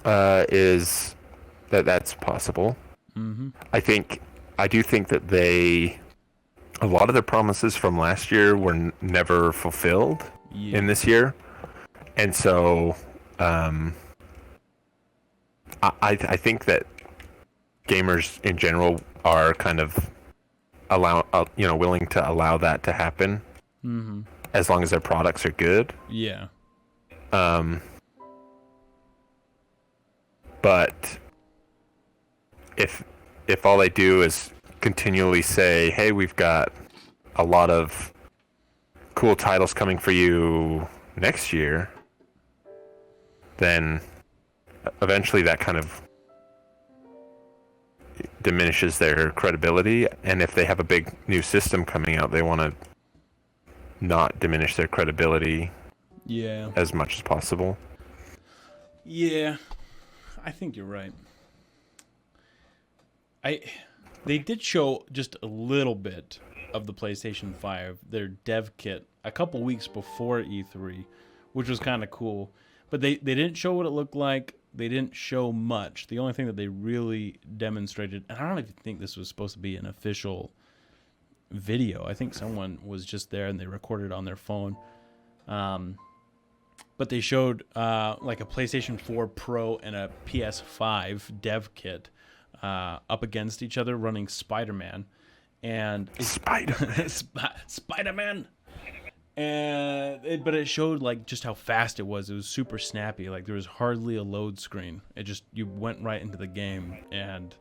is that that's possible. I do think that a lot of their promises from last year were never fulfilled in this year. And so I think that gamers in general are kind of willing to allow that to happen as long as their products are good. Yeah. But if all they do is continually say, "Hey, we've got a lot of cool titles coming for you next year," then eventually that kind of diminishes their credibility. And if they have a big new system coming out, they want to not diminish their credibility as much as possible. Yeah. I think you're right. They did show just a little bit of the PlayStation 5, their dev kit, a couple weeks before E3, which was kind of cool. But they didn't show what it looked like. They didn't show much. The only thing that they really demonstrated, and I don't even think this was supposed to be an official video. I think someone was just there and they recorded it on their phone. But they showed like a PlayStation 4 Pro and a PS5 dev kit up against each other running Spider-Man. And Spider-Man. And but it showed like just how fast it was. It was super snappy. Like there was hardly a load screen. It just, you went right into the game, and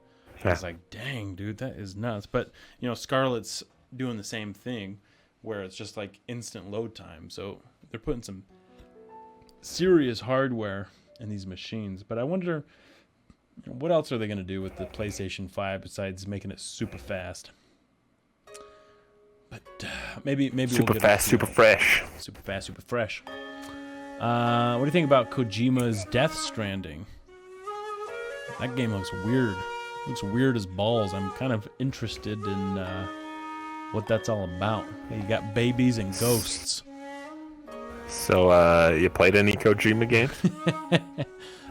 I was like, dang, dude, that is nuts. But you know, Scarlett's doing the same thing, where it's just like instant load time. So they're putting some serious hardware in these machines. But I wonder, you know, what else are they going to do with the PlayStation 5 besides making it super fast? But maybe super we'll fast, super fresh. Super fast, super fresh. What do you think about Kojima's Death Stranding? That game looks weird. Looks weird as balls. I'm kind of interested in what that's all about. You got babies and ghosts. So, you played any Kojima games?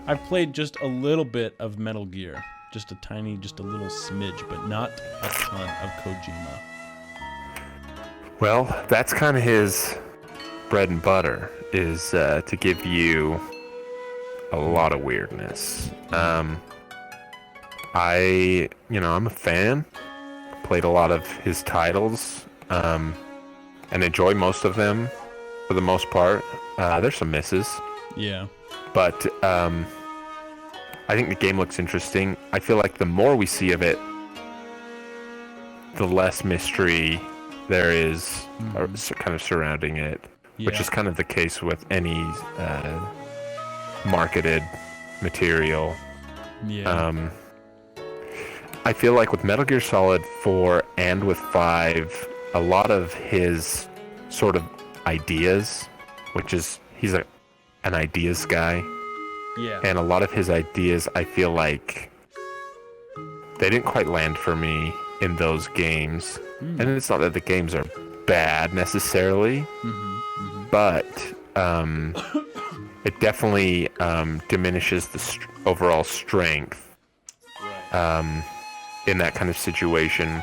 I've played just a little bit of Metal Gear. Just a little smidge, but not a ton of Kojima. Well, that's kind of his bread and butter, is to give you a lot of weirdness. I'm a fan. Played a lot of his titles, and enjoy most of them for the most part. There's some misses. Yeah. But I think the game looks interesting. I feel like the more we see of it, the less mystery there is kind of surrounding it, which is kind of the case with any marketed material. Yeah. I feel like with Metal Gear Solid 4 and with 5, a lot of his sort of ideas, which is, he's an ideas guy. Yeah. And a lot of his ideas, I feel like they didn't quite land for me in those games. And it's not that the games are bad necessarily, but it definitely diminishes the overall strength in that kind of situation.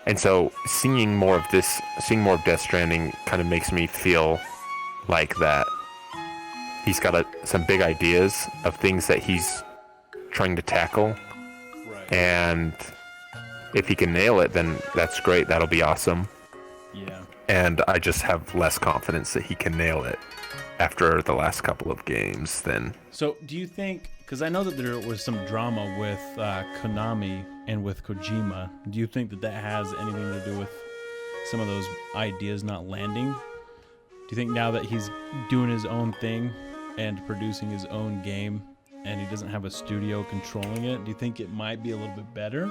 And so seeing more of Death Stranding kind of makes me feel like that he's got some big ideas of things that he's trying to tackle. Right. And if he can nail it, then that's great. That'll be awesome. Yeah. And I just have less confidence that he can nail it after the last couple of games then. So do you think, because I know that there was some drama with Konami and with Kojima, do you think that has anything to do with some of those ideas not landing? Do you think now that he's doing his own thing and producing his own game and he doesn't have a studio controlling it, do you think it might be a little bit better?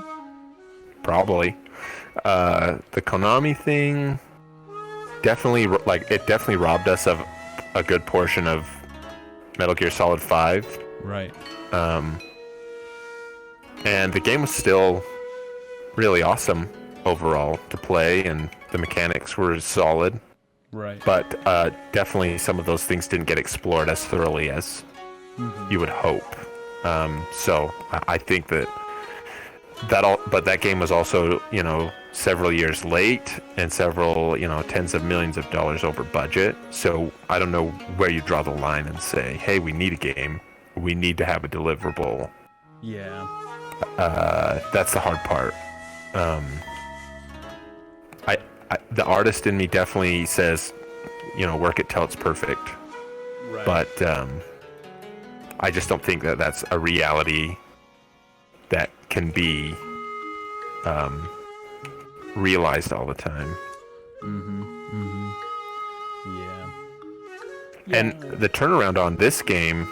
Probably. The Konami thing definitely robbed us of a good portion of Metal Gear Solid 5. Right. And the game was still really awesome overall to play, and the mechanics were solid. Right. But definitely some of those things didn't get explored as thoroughly as you would hope. So I think that that game was also, several years late and several, tens of millions of dollars over budget. So I don't know where you draw the line and say, hey, we need a game. We need to have a deliverable. Yeah. That's the hard part. The artist in me definitely says, work it till it's perfect. Right. But I just don't think that that's a reality that can be realized all the time. Yeah. And the turnaround on this game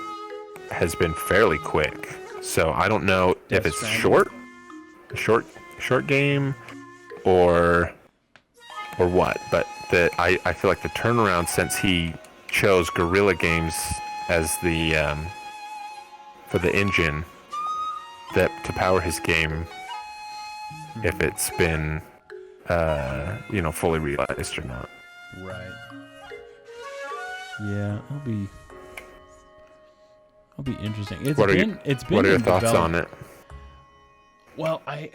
has been fairly quick. So I don't know if it's short game or what, but I feel like the turnaround since he chose Guerrilla Games as the for the engine that to power his game, if it's been fully realized or not. Right. Yeah, it'll be interesting. It's What are been What are your in thoughts on development. it? Well, I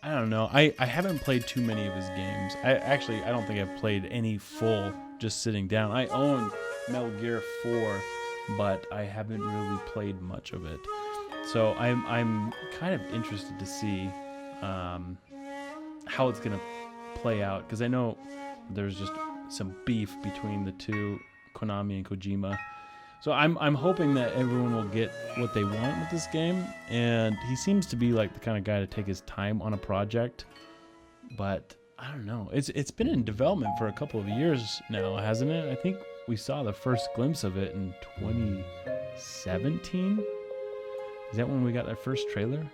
don't know. I haven't played too many of his games. I don't think I've played any full just sitting down. I own Metal Gear 4, but I haven't really played much of it. So I'm kind of interested to see how it's gonna play out, because I know there's just some beef between the two, Konami and Kojima. So I'm hoping that everyone will get what they want with this game, and he seems to be like the kind of guy to take his time on a project. But I don't know. It's been in development for a couple of years now, hasn't it? I think we saw the first glimpse of it in 2017. Is that when we got that first trailer?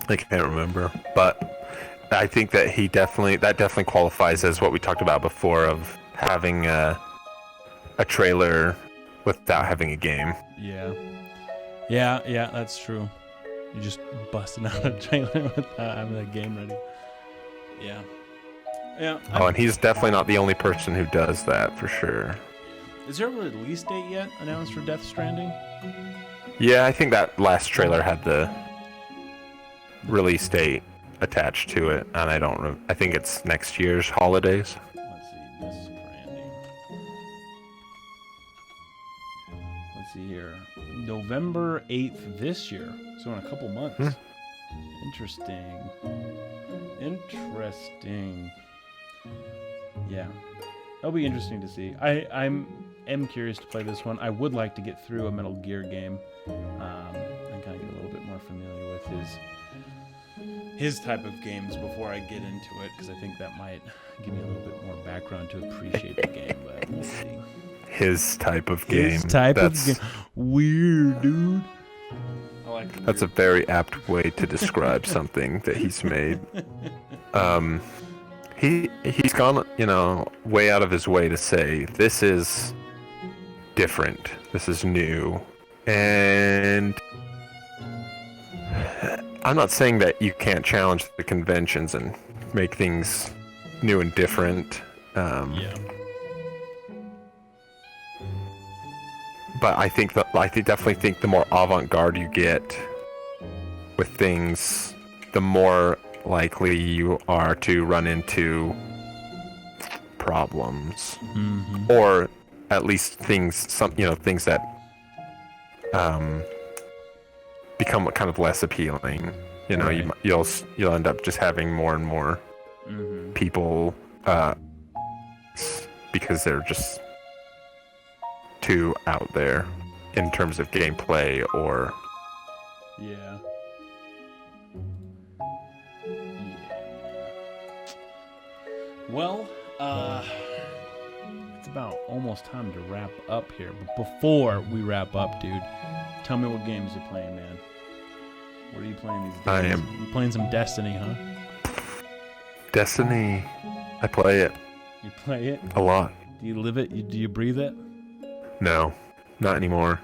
I can't remember, but I think that that definitely qualifies as what we talked about before of having a trailer without having a game. Yeah, that's true. You just busting out a trailer without having that game ready. Yeah. Oh, and he's definitely not the only person who does that, for sure. Is there a release date yet announced for Death Stranding? Yeah, I think that last trailer had the release date attached to it, and I think it's next year's holidays. Let's see, Death Stranding. Let's see here. November 8th this year. So in a couple months. Interesting. Yeah. That'll be interesting to see. I am curious to play this one. I would like to get through a Metal Gear game and kind of get a little bit more familiar with his type of games before I get into it, because I think that might give me a little bit more background to appreciate the game. But we'll see. His type of game. His type of game. Weird, dude. I like the That's a very apt way to describe something that he's made. He's gone, way out of his way to say this is different. This is new. And I'm not saying that you can't challenge the conventions and make things new and different. Yeah. But I definitely think the more avant-garde you get with things, the more likely you are to run into problems, or at least things that become kind of less appealing. Right. You'll end up just having more and more people because they're just too out there in terms of gameplay or Yeah. Well, it's about almost time to wrap up here. But before we wrap up, dude, tell me what games you're playing, man. What are you playing these days? I am. You playing some Destiny, huh? Destiny. I play it You play it? a lot. Do you live it? Do you breathe it? No, not anymore.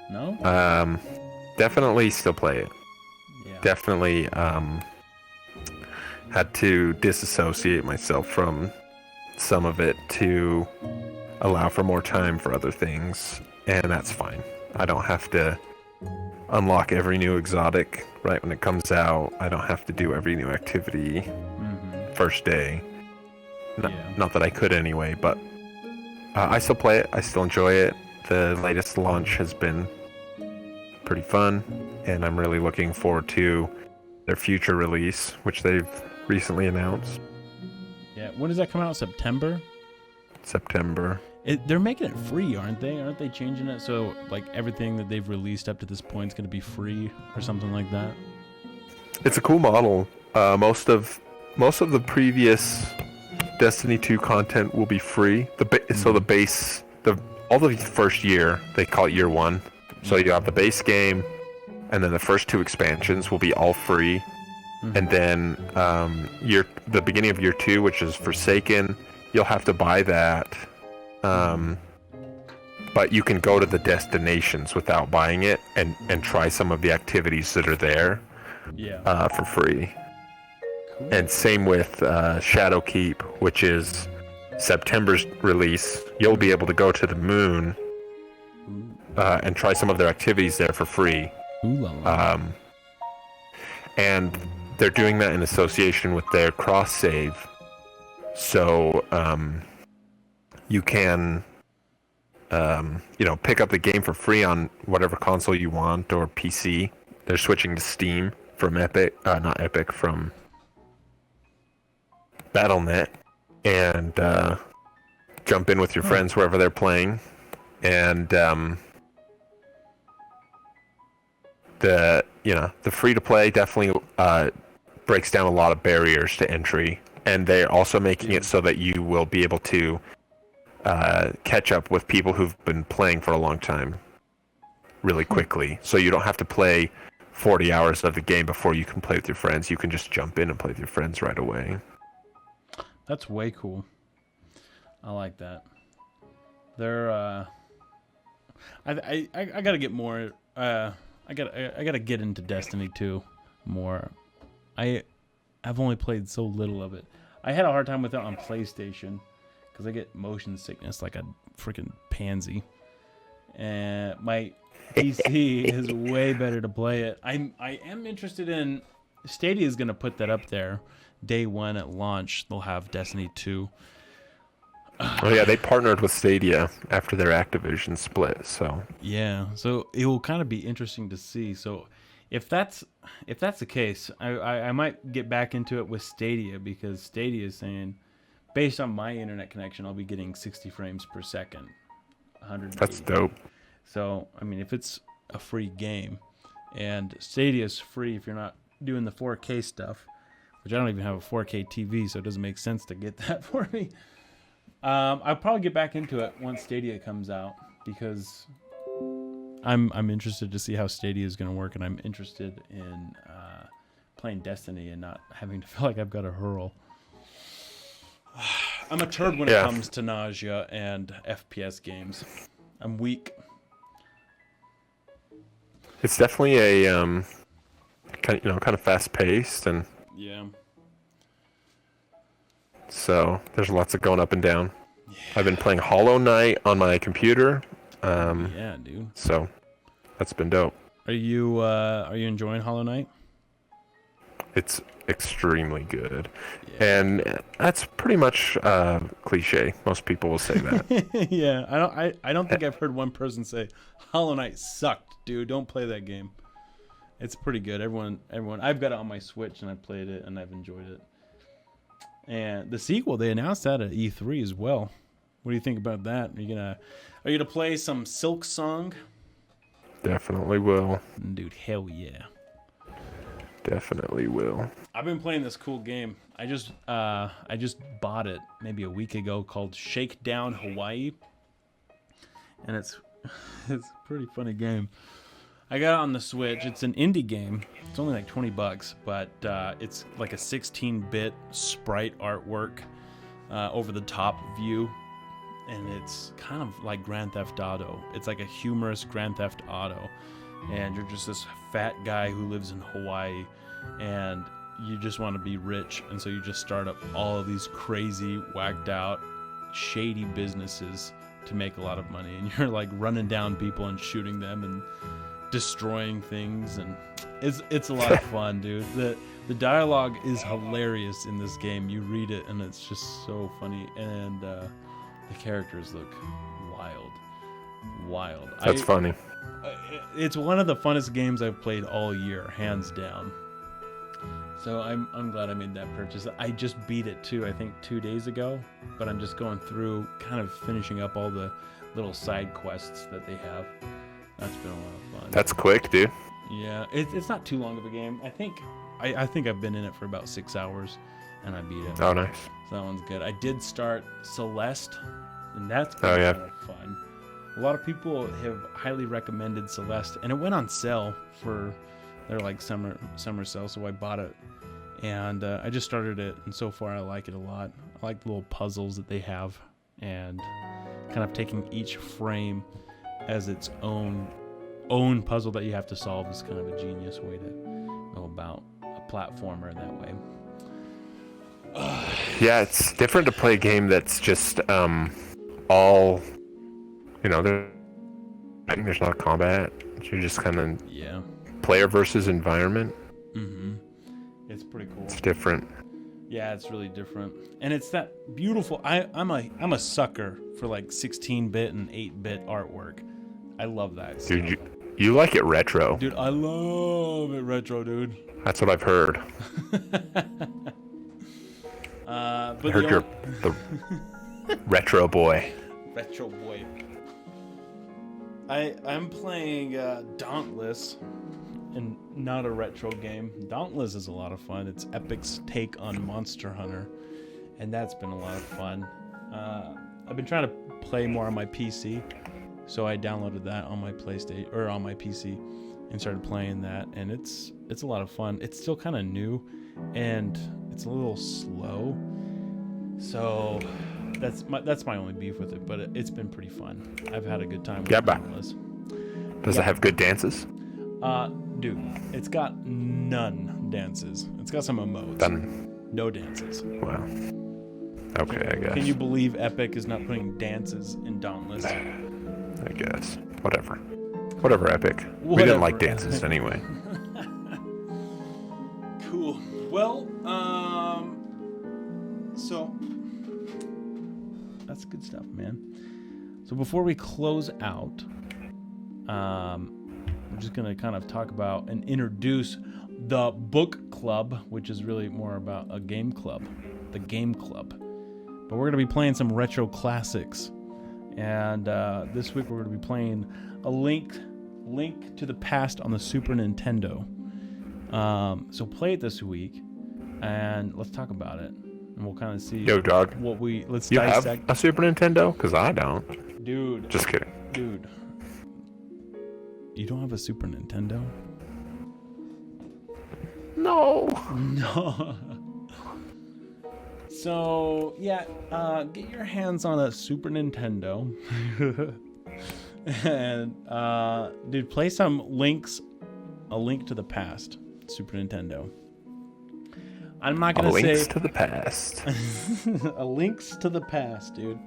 No? Definitely still play it. Yeah. Definitely had to disassociate myself from some of it to allow for more time for other things, and that's fine. I don't have to unlock every new exotic right when it comes out. I don't have to do every new activity first day. Not that I could anyway, but I still play it. I still enjoy it. The latest launch has been pretty fun, and I'm really looking forward to their future release, which they've recently announced. Yeah. When does that come out? September? September. They're making it free, aren't they? Aren't they changing it so like everything that they've released up to this point is going to be free or something like that? It's a cool model. Most of the previous Destiny 2 content will be free. So the base, all the first year, they call it year one. So you have the base game, and then the first two expansions will be all free. And then the beginning of year two, which is Forsaken, you'll have to buy that. But you can go to the destinations without buying it and try some of the activities that are there for free. Cool. And same with Shadowkeep, which is September's release, you'll be able to go to the moon and try some of their activities there for free. Ooh la la. And they're doing that in association with their cross save. So you can, pick up the game for free on whatever console you want or PC. They're switching to Steam from from Battle.net, and jump in with your friends wherever they're playing. And the free to play definitely breaks down a lot of barriers to entry, and they're also making it so that you will be able to catch up with people who've been playing for a long time really quickly. So you don't have to play 40 hours of the game before you can play with your friends. You can just jump in and play with your friends right away. That's way cool. I like that. They're I gotta get more. I gotta get into Destiny 2 more. I've only played so little of it. I had a hard time with it on PlayStation because I get motion sickness like a freaking pansy. And my PC is way better to play it. I am interested in Stadia is gonna put that up there. Day one at launch, they'll have Destiny 2. Oh yeah, they partnered with Stadia after their Activision split. So yeah, so it will kind of be interesting to see. So if that's the case, I might get back into it with Stadia, because Stadia is saying, based on my internet connection, I'll be getting 60 frames per second. 180. that's dope. So I mean, if it's a free game, and Stadia's free if you're not doing the 4K stuff, which I don't even have a 4K TV, so it doesn't make sense to get that for me. I'll probably get back into it once Stadia comes out, because I'm interested to see how Stadia is going to work, and I'm interested in playing Destiny and not having to feel like I've got to hurl. I'm a turd when it comes to nausea and FPS games. I'm weak. It's definitely a kind of fast paced, and yeah. So there's lots of going up and down. Yeah. I've been playing Hollow Knight on my computer. Yeah, dude. So that's been dope. Are you enjoying Hollow Knight? It's extremely good, and that's pretty much cliche. Most people will say that. Yeah, I don't think I've heard one person say Hollow Knight sucked, dude. Don't play that game. It's pretty good. Everyone. I've got it on my Switch and I played it and I've enjoyed it. And the sequel, they announced that at E3 as well. What do you think about that? Are you gonna play some Silk Song? Definitely will. Dude, hell yeah. Definitely will. I've been playing this cool game. I just bought it maybe a week ago, called Shakedown Hawaii. And it's a pretty funny game. I got it on the Switch. It's an indie game. It's only like $20, but it's like a 16-bit sprite artwork, over-the-top view, and it's kind of like Grand Theft Auto. It's like a humorous Grand Theft Auto, and you're just this fat guy who lives in Hawaii, and you just want to be rich, and so you just start up all of these crazy, whacked-out, shady businesses to make a lot of money, and you're like running down people and shooting them and destroying things, and it's a lot of fun, dude. The dialogue is hilarious in this game. You read it and it's just so funny, and the characters look wild. That's funny. It's one of the funnest games I've played all year, hands down. So I'm glad I made that purchase. I just beat it too, I think 2 days ago, but I'm just going through, kind of finishing up all the little side quests that they have. That's been a lot of fun. That's quick, dude. Yeah, it's not too long of a game. I think I've been in it for about 6 hours, and I beat it. Oh, nice. So that one's good. I did start Celeste, and that's been a lot of fun. A lot of people have highly recommended Celeste, and it went on sale for their like summer sale, so I bought it, and I just started it, and so far I like it a lot. I like the little puzzles that they have, and kind of taking each frame as its own puzzle that you have to solve is kind of a genius way to go about a platformer that way. Yeah, it's different to play a game that's just all, there's not combat. You're just kind of Yeah. player versus environment. Mm-hmm. It's pretty cool. It's different. Yeah, it's really different, and it's that beautiful. I'm a sucker for like 16-bit and 8-bit artwork. I love that stuff. Dude, you like it retro. Dude, I love it retro, dude. That's what I've heard. But I heard you're the retro boy. retro boy. I'm playing Dauntless, and not a retro game. Dauntless is a lot of fun. It's Epic's take on Monster Hunter, and that's been a lot of fun. I've been trying to play more on my PC, so I downloaded that on my PlayStation or on my PC and started playing that, and it's a lot of fun. It's still kind of new, and it's a little slow, so that's my only beef with it. But it's been pretty fun. I've had a good time with Dauntless. Does it have good dances? Dude, it's got none dances. It's got some emotes. No dances. Wow. Okay, I guess. Can you believe Epic is not putting dances in Dauntless? I guess. Whatever, Epic. We didn't like dances anyway. Cool. Well, so that's good stuff, man. So before we close out, I'm just going to kind of talk about and introduce the book club, which is really more about a game club, the game club. But we're going to be playing some retro classics. And this week we're going to be playing a Link to the Past on the Super Nintendo. So play it this week, and let's talk about it. And we'll kind of see. Yo, dog. Let's you dissect. have a Super Nintendo? Because I don't. Dude. Just kidding. Dude. You don't have a Super Nintendo? No. No. So, yeah, get your hands on a Super Nintendo. And, dude, play some A Link to the Past, Super Nintendo. I'm not going to say... Links to the Past. A Links to the Past, dude.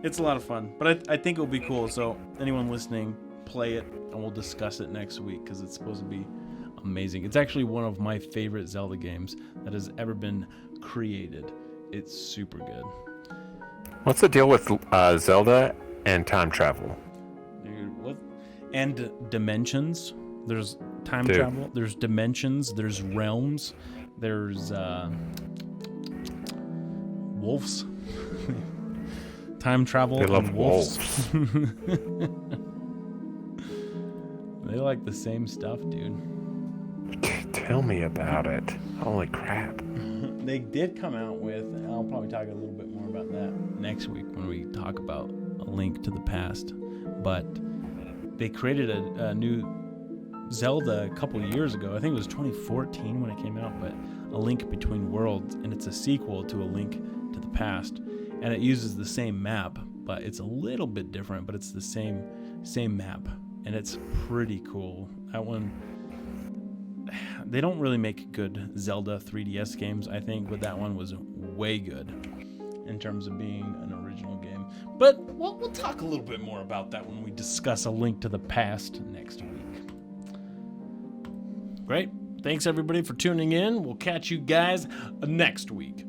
It's a lot of fun, but I think it'll be cool. So, anyone listening, play it, and we'll discuss it next week, because it's supposed to be amazing. It's actually one of my favorite Zelda games that has ever been created. It's super good. What's the deal with Zelda and time travel? Dude, what? And dimensions. There's time travel. There's dimensions. There's realms. There's wolves. Time travel. They love wolves. They like the same stuff, dude. Tell me about it. Holy crap. They did come out with, and I'll probably talk a little bit more about that next week when we talk about A Link to the Past. But they created a new Zelda a couple years ago. I think it was 2014 when it came out, but A Link Between Worlds, and it's a sequel to A Link to the Past. And it uses the same map, but it's a little bit different, but it's the same map. And it's pretty cool. That one... They don't really make good Zelda 3DS games, I think, but that one was way good in terms of being an original game. But we'll talk a little bit more about that when we discuss A Link to the Past next week. Great. Thanks, everybody, for tuning in. We'll catch you guys next week.